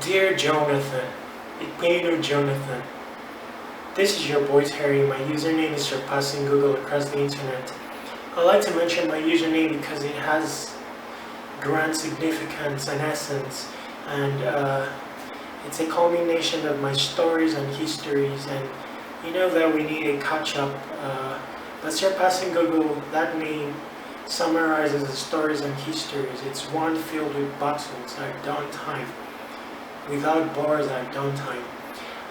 Dear Jonathan, ik ben Jonathan. This is your boy Terry. My username is surpassing Google across the internet. I like to mention my username because it has grand significance and essence, and it's a culmination of my stories and histories, and you know that we need a catch-up. But surpassing Google, that name summarizes the stories and histories. It's one filled with battles at downtime, without bars at downtime.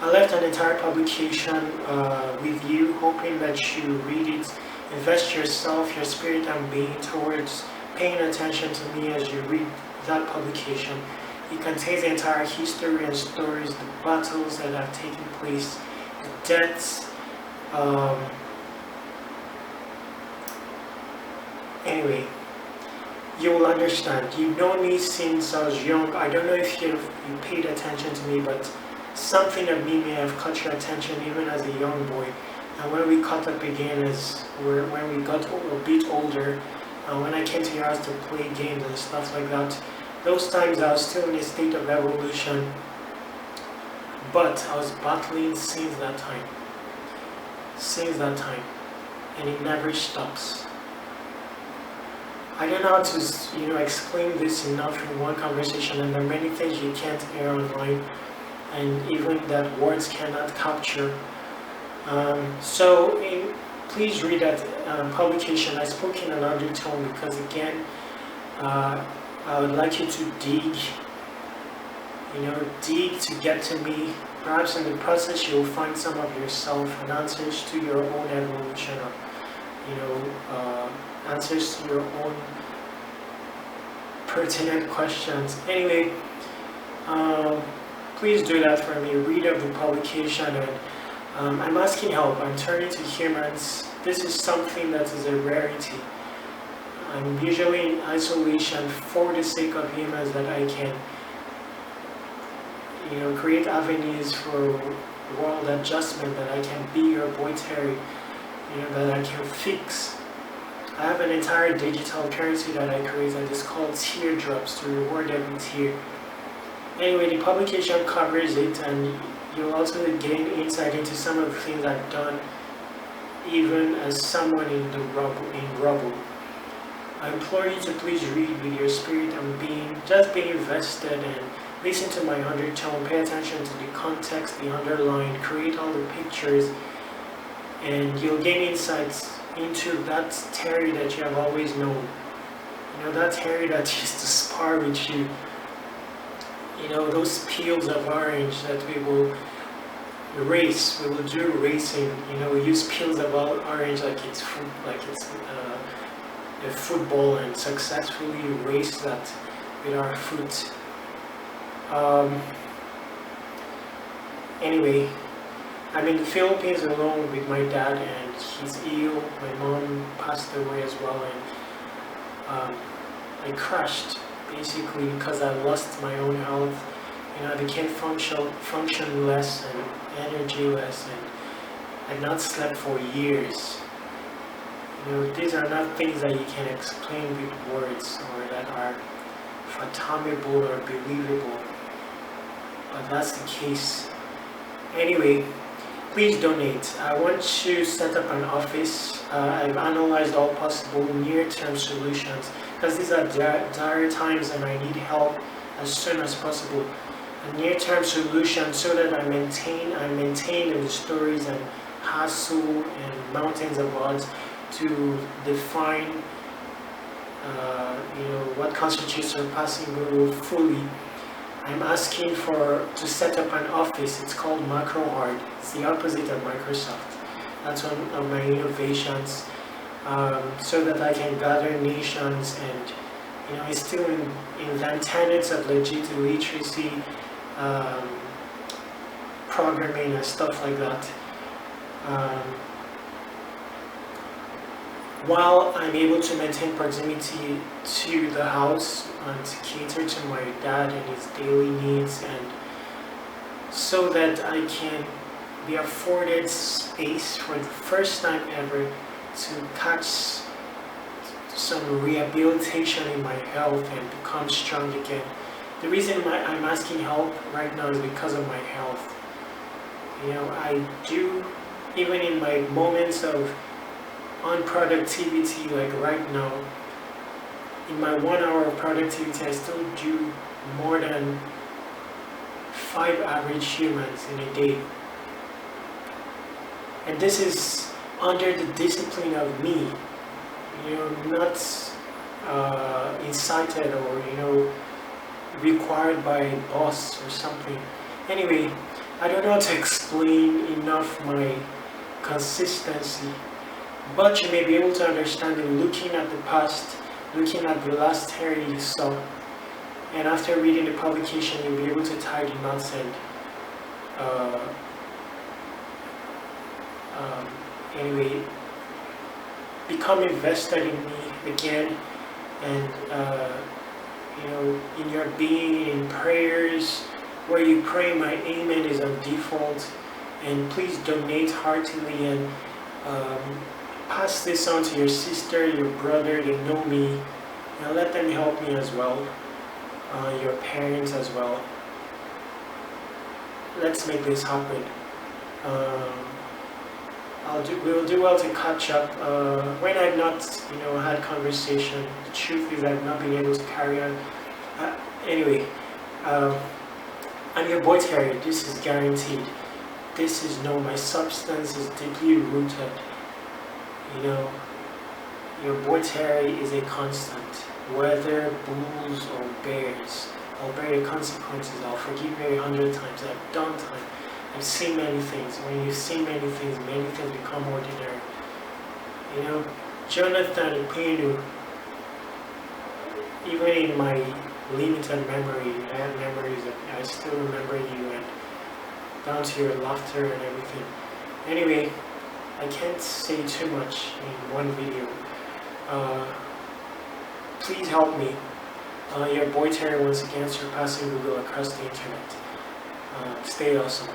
I left an entire publication with you, hoping that you read it, invest yourself, your spirit and being towards paying attention to me as you read that publication. It contains the entire history and stories, the battles that have taken place, the deaths. Anyway, you will understand. You've known me since I was young. I don't know if you paid attention to me, but something of me may have caught your attention even as a young boy. And when we caught up again, when we got a bit older, when I came to your house to play games and stuff like that, those times I was still in a state of evolution, but I was battling since that time, and it never stops. I don't know how to, explain this enough in one conversation, and there are many things you can't air online, and even that words cannot capture. Please read that publication. I spoke in an undertone because, again, I would like you to dig to get to me. Perhaps in the process you'll find some of yourself and answers to your own evolution, or answers to your own pertinent questions. Anyway, please do that for me. Read up the publication, and I'm asking help. I'm turning to humans. This is something that is a rarity. I'm usually in isolation for the sake of humans, that I can create avenues for world adjustment, that I can be your boy Terry, that I can fix. I have an entire digital currency that I created. It's called teardrops, to reward every tear. Anyway, the publication covers it, and you'll also gain insight into some of the things I've done, even as someone in rubble. I implore you to please read with your spirit and just be invested, and listen to my undertone, pay attention to the context, the underline, create all the pictures, and you'll gain insights into that Terry that you have always known. That Terry that used to spar with you. Those peels of orange that we will race. We will do racing. We use peels of orange like it's a football, and successfully race that with our foot. Anyway, I'm in the Philippines alone with my dad, and he's ill. My mom passed away as well, and I crashed basically because I lost my own health. I became functionless and energyless, and I've not slept for years. These are not things that you can explain with words, or that are fathomable or believable, but that's the case. Anyway, please donate. I want to set up an office. I've analyzed all possible near-term solutions, because these are dire times and I need help as soon as possible. A near-term solution so that I'm maintained in the stories and hassle and mountains of odds to define what constitutes surpassing Google fully. I'm asking to set up an office. It's called Macrohard. It's the opposite of Microsoft. That's one of my innovations, so that I can gather nations, and it's still invent tenets of legit literacy, programming and stuff like that. While I'm able to maintain proximity to the house and to cater to my dad and his daily needs, and so that I can be afforded space for the first time ever to catch some rehabilitation in my health and become strong again. The reason why I'm asking help right now is because of my health. You know, I do, even in my moments of unproductivity, like right now, in my 1 hour of productivity, I still do more than 5 average humans in a day. And this is under the discipline of me, you know, not incited or, you know, required by a boss or something. Anyway, I don't know how to explain enough my consistency, but you may be able to understand it looking at the past, looking at the last theory you saw, and after reading the publication you'll be able to tie the knots and anyway, become invested in me again, and you know, in your being, in prayers, where you pray my amen is on default, and please donate heartily and pass this on to your sister, your brother, they know me, and let them help me as well, your parents as well. Let's make this happen. We'll do well to catch up. When I've not, you know, had conversation, the truth is I've not been able to carry on. Anyway, I'm your boy Terry. This is guaranteed. This is my substance is deeply rooted. You know, your boy Terry is a constant. Whether bulls or bears, I'll bear the consequences. I'll forgive you 100 times. I've done time. I've seen many things. When you see many things become ordinary. You know, Jonathan Penu, even in my limited memory, I have memories that I still remember you, and down to your laughter and everything. Anyway, I can't say too much in one video. Please help me. Your boy Terry once again surpassing Google across the internet. Stay awesome.